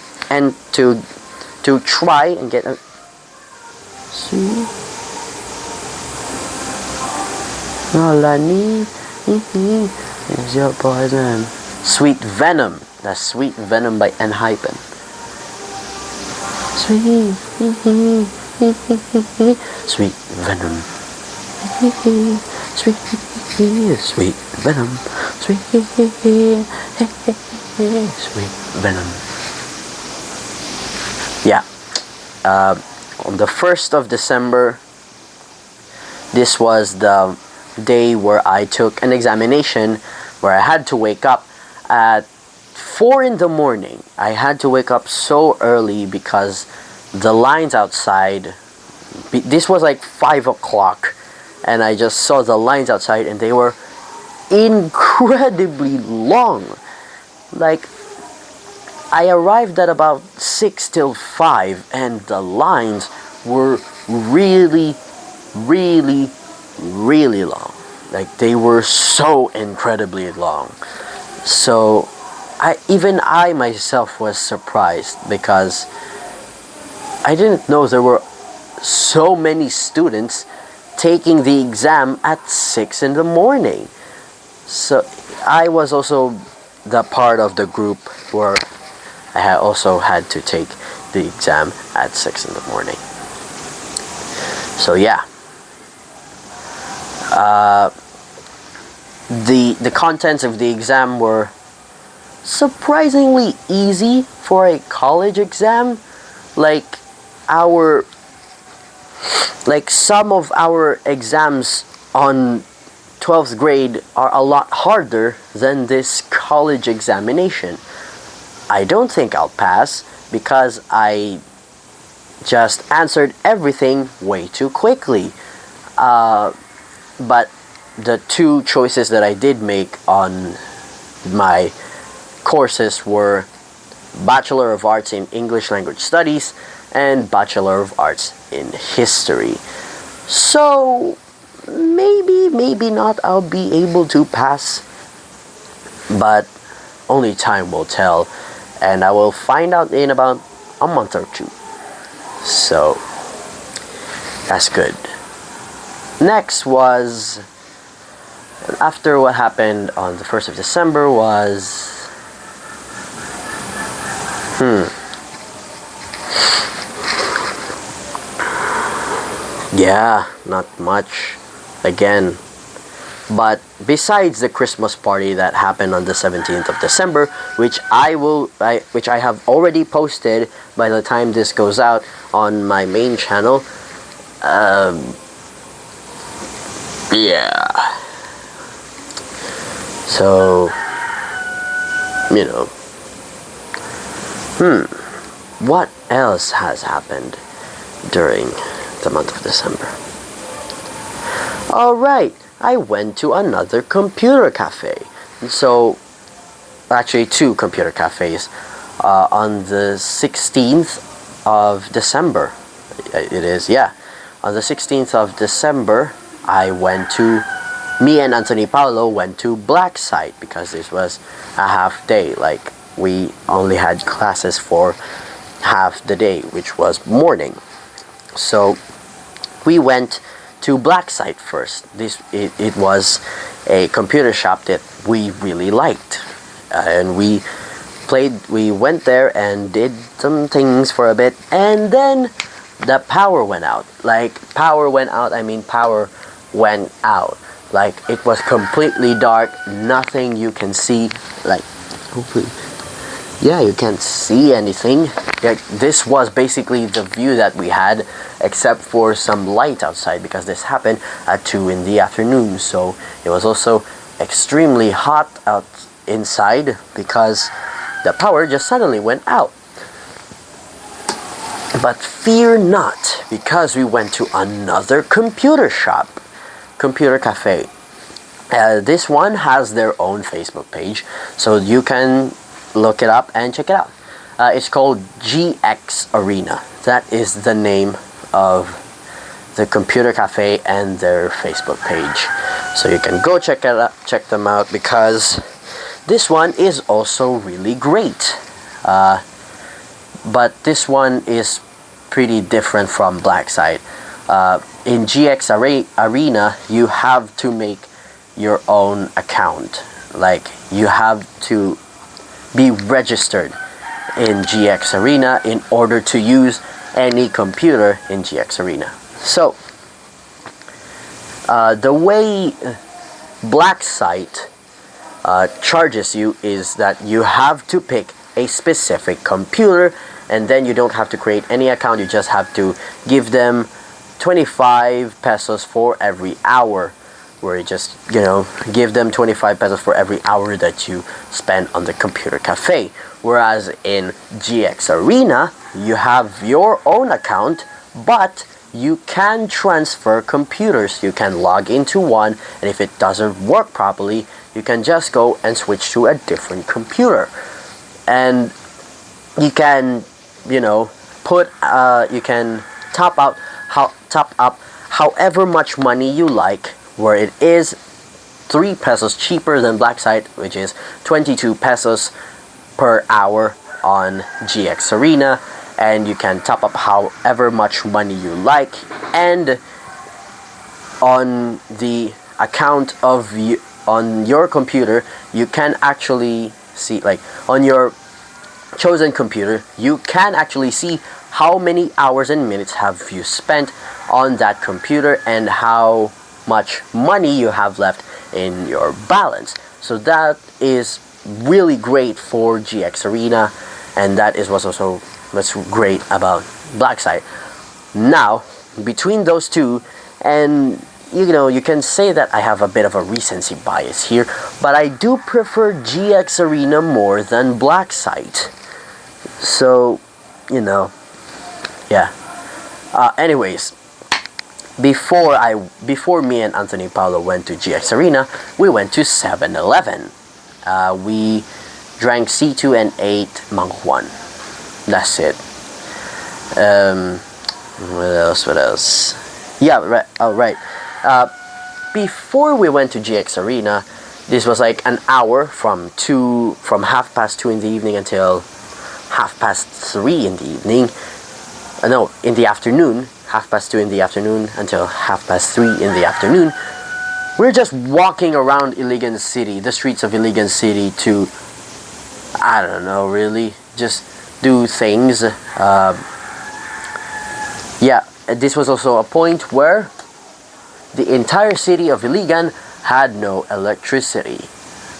try and get a. See? Is your poison. Sweet Venom. That's Sweet Venom by Enhypen. Sweet Venom. Sweet Venom. Sweet Venom. Yeah. On the 1st of December, this was the day where I took an examination where I had to wake up at 4 in the morning. I had to wake up so early because the lines outside, this was like 5 o'clock, and I just saw the lines outside and they were incredibly long. Like, I arrived at about 6 till 5 and the lines were really, really, really long. Like they were so incredibly long. So I myself was surprised because I didn't know there were so many students taking the exam at 6 in the morning. So I was also the part of the group where also had to take the exam at 6 in the morning. So yeah, the contents of the exam were surprisingly easy for a college exam. Like our some of our exams on 12th grade are a lot harder than this college examination. I don't think I'll pass because I just answered everything way too quickly. But the two choices that I did make on my courses were Bachelor of Arts in English Language Studies and Bachelor of Arts in History. So maybe not I'll be able to pass, but only time will tell, and I will find out in about a month or two. So that's good. Next was, after what happened on the 1st of December was yeah, not much again. But besides the Christmas party that happened on the 17th of December, which I have already posted by the time this goes out on my main channel. Yeah. So, what else has happened during the month of December? Alright, I went to another computer cafe. So, actually two computer cafes. On the 16th of December, it is, yeah. On the 16th of December, me and Anthony Paulo went to Black Site because this was a half day. Like, we only had classes for half the day, which was morning. So we went to Black Site first. It was a computer shop that we really liked, and we went there and did some things for a bit, and then the power went out. Power went out. Like, it was completely dark, nothing you can see. Like, hopefully, yeah, you can't see anything. This was basically the view that we had, except for some light outside, because this happened at 2 in the afternoon. So it was also extremely hot out inside because the power just suddenly went out. But fear not, because we went to another computer cafe. This one has their own Facebook page, so you can look it up and check it out. It's called GX Arena. That is the name of the computer cafe and their Facebook page. So you can go check them out, because this one is also really great. But this one is pretty different from Black Site. In GX Arena, you have to make your own account. Like, you have to be registered in GX Arena in order to use any computer in GX Arena. So, the way Black Site charges you is that you have to pick a specific computer, and then you don't have to create any account. You just have to give them 25 pesos for every hour, where you just, give them 25 pesos for every hour that you spend on the computer cafe. Whereas in GX Arena, you have your own account, but you can transfer computers. You can log into one, and if it doesn't work properly, you can just go and switch to a different computer. And you can, you can top up however much money you like, where it is 3 pesos cheaper than Blacksite, which is 22 pesos per hour on GX Arena, and you can top up however much money you like. And on the account of you on your computer, you can actually see, like on your chosen computer, you can actually see how many hours and minutes have you spent on that computer and how much money you have left in your balance. So that is really great for GX Arena, and that is what's great about Blacksite. Now, between those two, and you can say that I have a bit of a recency bias here, but I do prefer GX Arena more than Blacksite. So, yeah. Anyways, before me and Anthony Paulo went to GX Arena, we went to 7-Eleven. We drank C2 and ate Manghuan. That's it. What else? Yeah, right. Oh, right. Before we went to GX Arena, this was like an hour from 2:30 in the evening until 3:30 in the evening. No, in the afternoon. 2:30 in the afternoon until 3:30 in the afternoon. We're just walking around Iligan City, the streets of Iligan City, to, I don't know, really, just do things. Yeah, this was also a point where the entire city of Iligan had no electricity.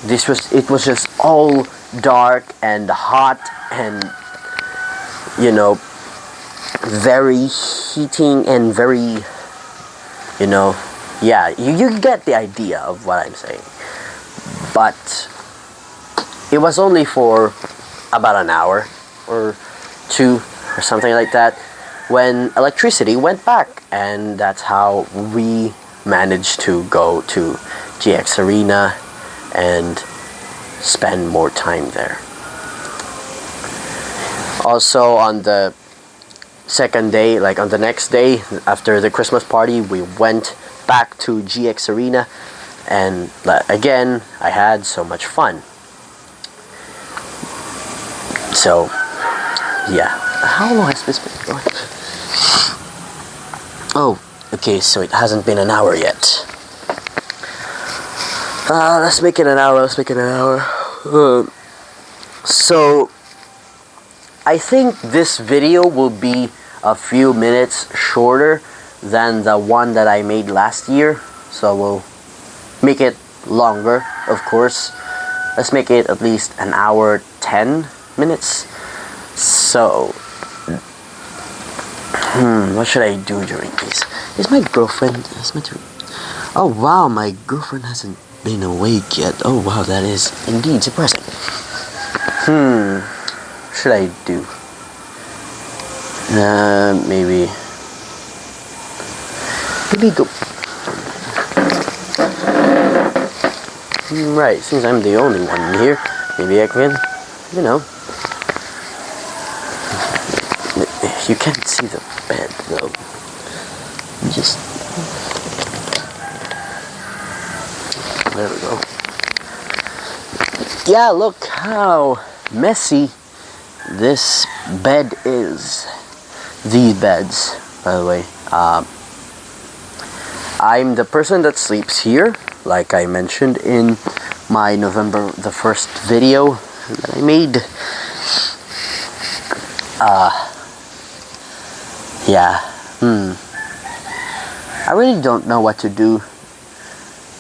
It was just all dark and hot and, very heating and very, yeah, you get the idea of what I'm saying. But it was only for about an hour or two or something like that when electricity went back, and that's how we managed to go to GX Arena and spend more time there. Also, on the second day, like on the next day after the Christmas party, we went back to GX Arena, and again, I had so much fun. So, yeah. How long has this been going? Oh, okay, so it hasn't been an hour yet. Let's make it an hour. So, I think this video will be a few minutes shorter than the one that I made last year. So we'll make it longer, of course. Let's make it at least an hour 10 minutes. So, what should I do during this? Is my girlfriend... Oh wow, my girlfriend hasn't been awake yet. Oh wow, that is indeed surprising. What should I do? Maybe go... Right, since I'm the only one here, maybe I can, you can't see the bed though. Just... There we go. Yeah, look how messy this bed is. These beds, by the way. I'm the person that sleeps here, like I mentioned in my November the 1st video that I made. Yeah. I really don't know what to do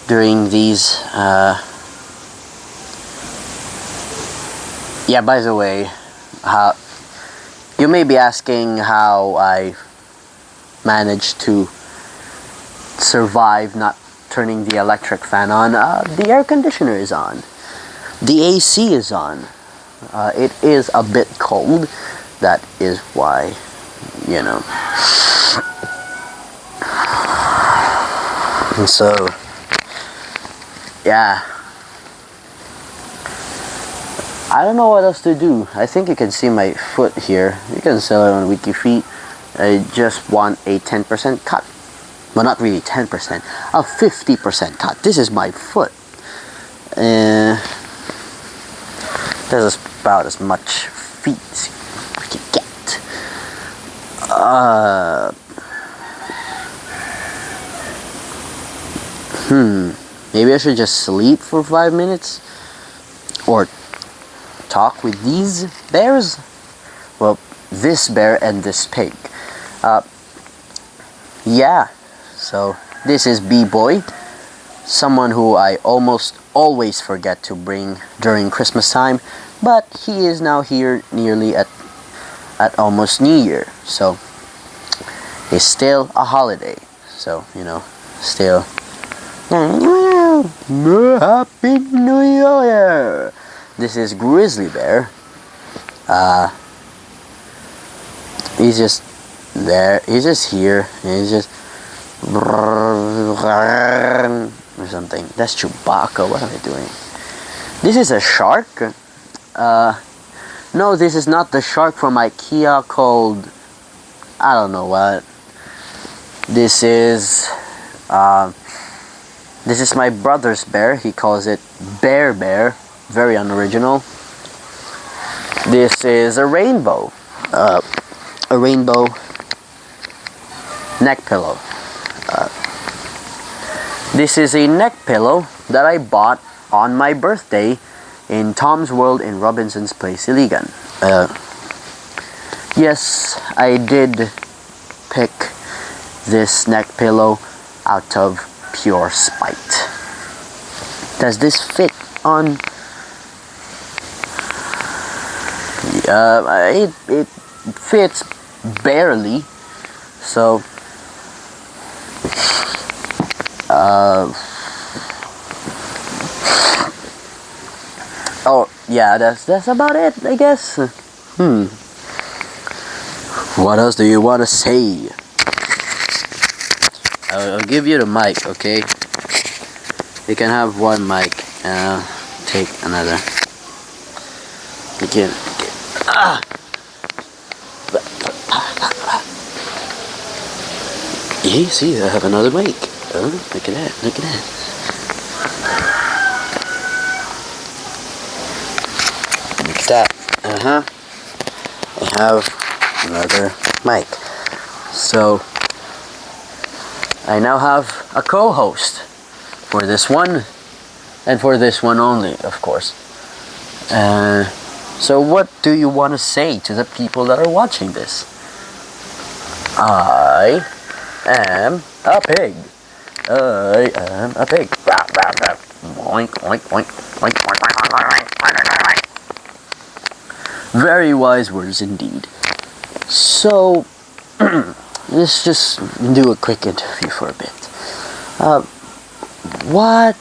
during these. Yeah, by the way, you may be asking how I managed to survive not turning the electric fan on. The air conditioner is on. The AC is on. It is a bit cold. That is why, And so, yeah. I don't know what else to do. I think you can see my foot here. You can sell it on WikiFeet. I just want a 10% cut. Well, not really 10%. A 50% cut. This is my foot. Uh, this is about as much feet as we can get. Maybe I should just sleep for 5 minutes? Or talk with these bears? Well, this bear and this pig. Yeah, so this is B-Boy, someone who I almost always forget to bring during Christmas time, but he is now here nearly at almost New Year, so it's still a holiday, so still Happy New Year. This is Grizzly Bear. He's just there, he's just here, and he's just or something. That's Chewbacca. What am I doing? This is a shark. No, this is not the shark from IKEA called I don't know what. This is my brother's bear. He calls it Bear Bear. Very unoriginal. This is a rainbow. A rainbow neck pillow. This is a neck pillow that I bought on my birthday in Tom's World in Robinson's Place, Iligan. Yes, I did pick this neck pillow out of pure spite. Does this fit on? It fits barely, so oh yeah, that's about it, I guess. What else do you want to say? I'll give you the mic, okay? You can have one mic and I'll take another. You can. Yeah, see, I have another mic. Oh, look at that, look at that. Look at that. I have another mic. So, I now have a co-host for this one, and for this one only, of course. So what do you want to say to the people that are watching this? I am a pig. I am a pig. Oink, oink, oink, oink, oink, oink, oink. Very wise words indeed. So, let's just do a quick interview for a bit. What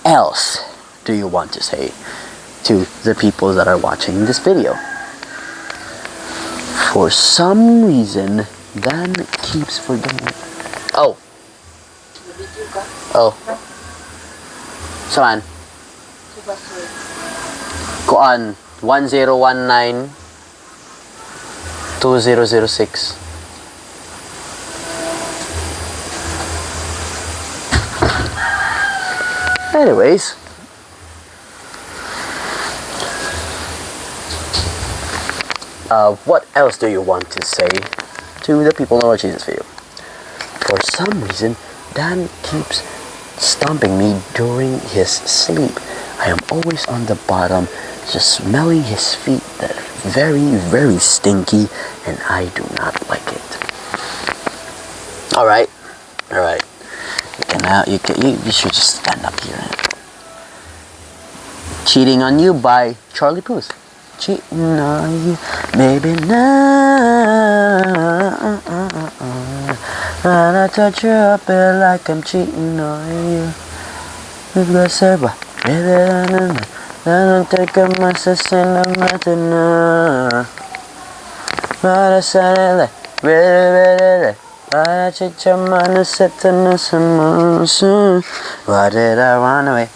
else do you want to say to the people that are watching this video? For some reason, Dan keeps forgetting. Oh. Saan? Kuan 1019 2006. Anyways, what else do you want to say to the people watching this video? For some reason, Dan keeps stomping me during his sleep. I am always on the bottom, just smelling his feet that are very, very stinky, and I do not like it. Alright. You should just stand up here. Cheating on You by Charlie Puth. Cheating on you, baby, now. And I touch you up here like I'm cheating on you. You've got serva. Then take a message in the matter. But I said it, really. I cheat your mind and set the emotion. Why did I run away?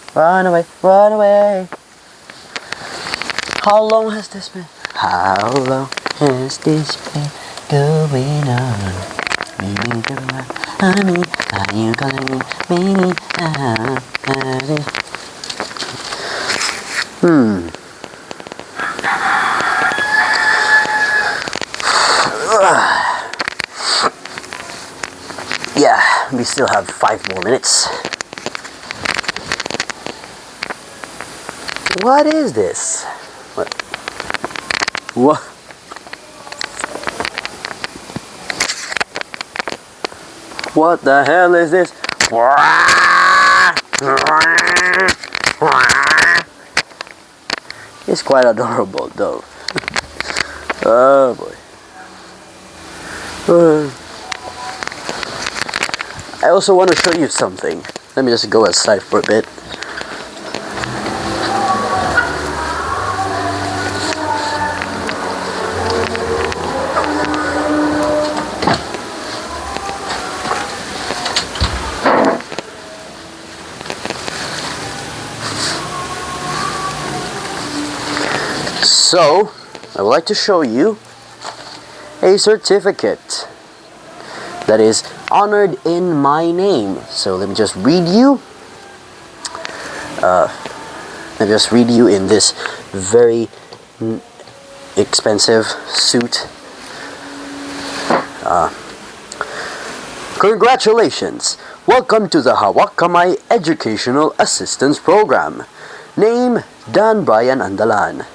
How long has this been? How long has this been going on? Maybe the one, honey, are you calling me? Maybe, Yeah, we still have 5 more minutes. What is this? What? What the hell is this? It's quite adorable though. Oh boy. I also want to show you something. Let me just go outside for a bit. So, I would like to show you a certificate that is honored in my name. So let me just read you. In this very expensive suit. Congratulations! Welcome to the Hawak Kamay Educational Assistance Program. Name, Dan Brian Andalan.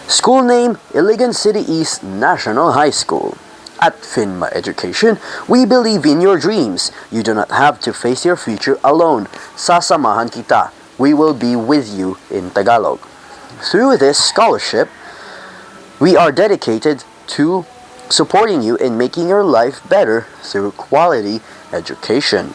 School name, Iligan City East National High School. At Finma Education, we believe in your dreams. You do not have to face your future alone. Sasamahan kita. We will be with you in Tagalog. Through this scholarship, we are dedicated to supporting you in making your life better through quality education.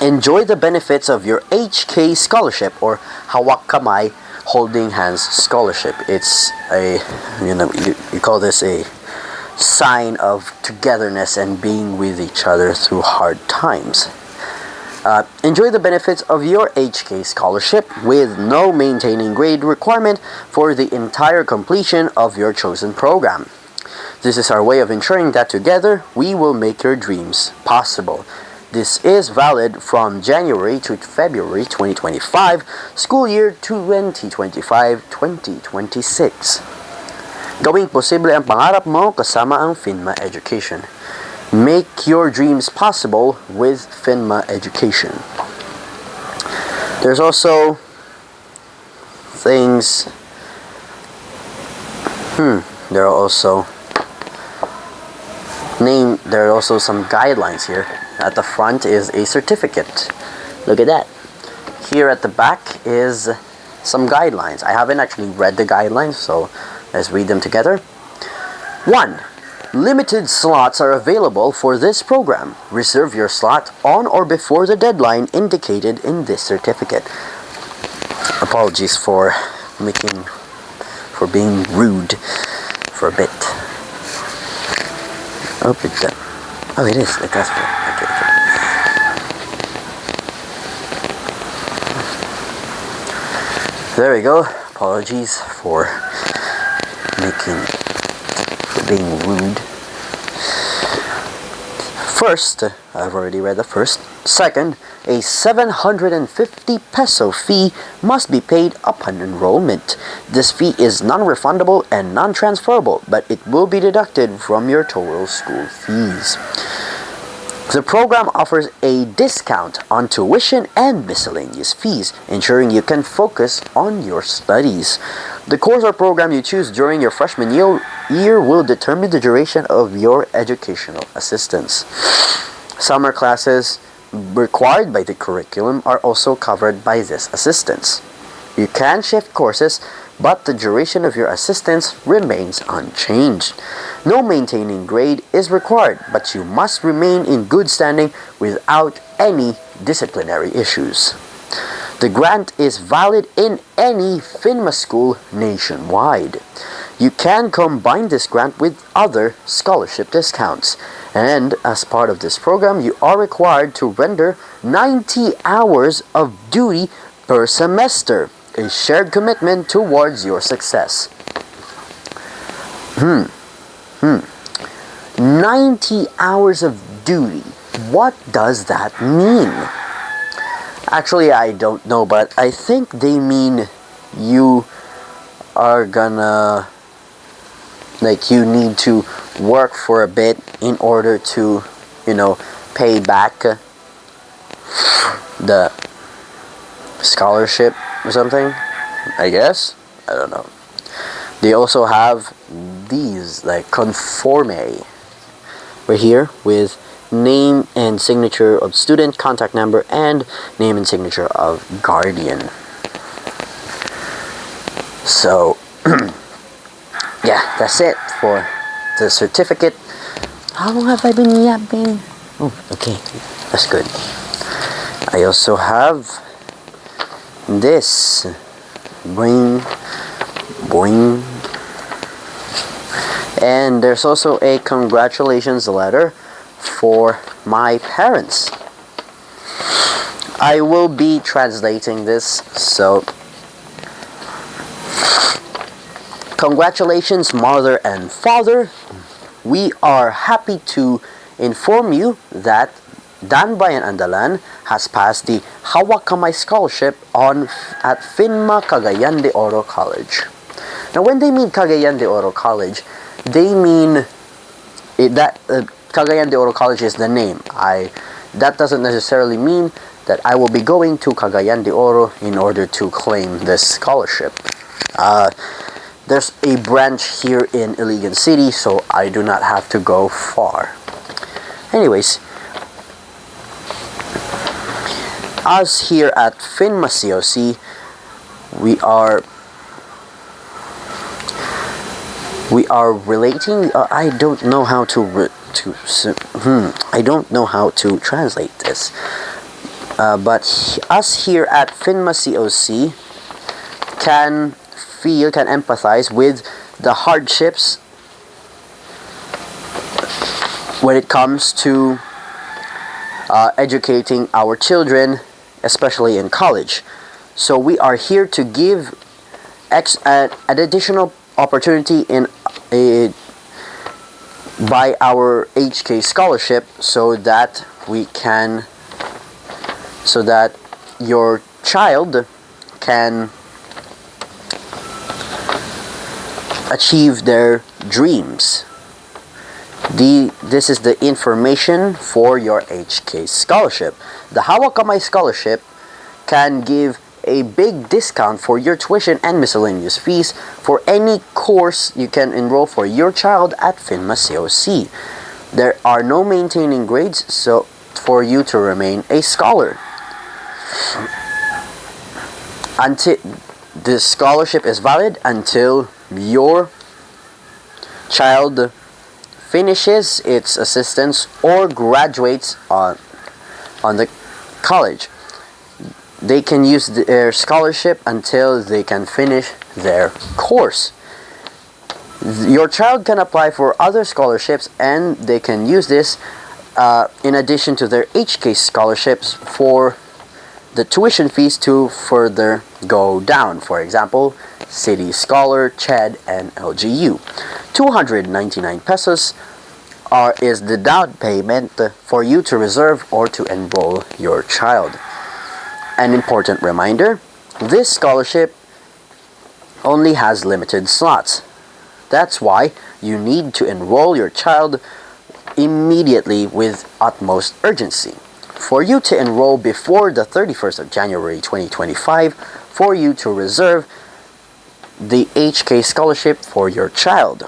Enjoy the benefits of your HK scholarship or Hawak Kamay Holding Hands Scholarship. It's a, you call this a sign of togetherness and being with each other through hard times. Enjoy the benefits of your HK scholarship with no maintaining grade requirement for the entire completion of your chosen program. This is our way of ensuring that together we will make your dreams possible. This is valid from January to February 2025, school year 2025-2026. Gawing posible ang pangarap mo kasama ang Finma Education. Make your dreams possible with Finma Education. There's also things. There are also some guidelines here. At the front is a certificate. Look at that. Here at the back is some guidelines. I haven't actually read the guidelines, so let's read them together. 1. Limited slots are available for this program. Reserve your slot on or before the deadline indicated in this certificate. Apologies for being rude for a bit. It is. That's okay. There we go. Apologies for being rude. First, I've already read the first. Second, a 750 peso fee must be paid upon enrollment. This fee is non-refundable and non-transferable, but it will be deducted from your total school fees. The program offers a discount on tuition and miscellaneous fees, ensuring you can focus on your studies. The course or program you choose during your freshman year will determine the duration of your educational assistance. Summer classes required by the curriculum are also covered by this assistance. You can shift courses, but the duration of your assistance remains unchanged. No maintaining grade is required, but you must remain in good standing without any disciplinary issues. The grant is valid in any Finma school nationwide. You can combine this grant with other scholarship discounts. And as part of this program, you are required to render 90 hours of duty per semester, a shared commitment towards your success. 90 hours of duty. What does that mean? Actually, I don't know, but I think they mean you are gonna, like, you need to work for a bit in order to, pay back the scholarship or something, I guess. I don't know. They also have these, like, conforme right here with name and signature of student, contact number, and name and signature of guardian. So yeah, that's it for the certificate. How long have I been yapping? Oh, okay, that's good. I also have this. Boing, boing. And there's also a congratulations letter for my parents. I will be translating this, so congratulations, mother and father. We are happy to inform you that Dan Bayan Andalan has passed the Hawak Kamay Scholarship at FINMA Cagayan de Oro College. Now, when they mean Cagayan de Oro College, they mean that Cagayan de Oro College is the name. That doesn't necessarily mean that I will be going to Cagayan de Oro in order to claim this scholarship. There's a branch here in Iligan City, so I do not have to go far. Anyways, us here at FINMA COC, we are relating. I don't know how to I don't know how to translate this. But us here at FINMA COC can empathize with the hardships when it comes to educating our children, especially in college. So we are here to give an additional opportunity by our HK scholarship, so that your child can achieve their dreams. This is the information for your HK scholarship. The Hawak Kamay scholarship can give a big discount for your tuition and miscellaneous fees for any course you can enroll for your child at FINMA COC. There are no maintaining grades, so for you to remain a scholar. Until the scholarship is valid until your child finishes its assistance or graduates on the college. They can use their scholarship until they can finish their course. Your child can apply for other scholarships, and they can use this in addition to their HK scholarships for the tuition fees to further go down. For example, City Scholar, CHED, and LGU. 299 pesos is the down payment for you to reserve or to enroll your child. An important reminder, this scholarship only has limited slots. That's why you need to enroll your child immediately with utmost urgency. For you to enroll before the 31st of January 2025, for you to reserve the HK scholarship for your child.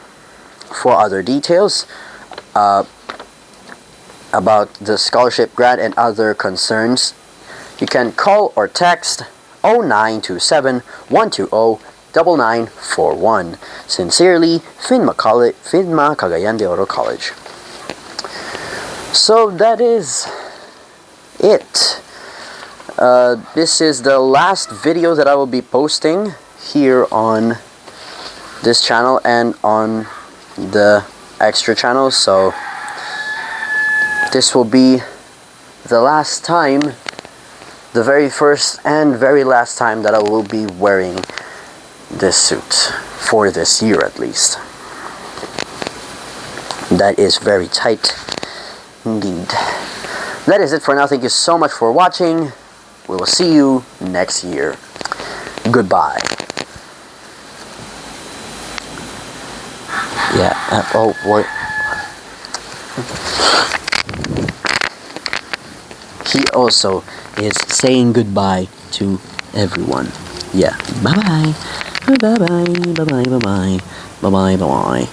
For other details about the scholarship grant and other concerns, you can call or text 0927 120 9941. Sincerely, FINMA Cagayan de Oro College. So that is it. This is the last video that I will be posting here on this channel and on the extra channel. So this will be the last time, the very first and very last time that I will be wearing this suit, for this year at least. That is very tight indeed. That is it for now. Thank you so much for watching. We will see you next year. Goodbye. Yeah. Oh, what? He also is saying goodbye to everyone. Yeah. Bye bye. Bye bye. Bye bye. Bye bye. Bye bye. Bye bye.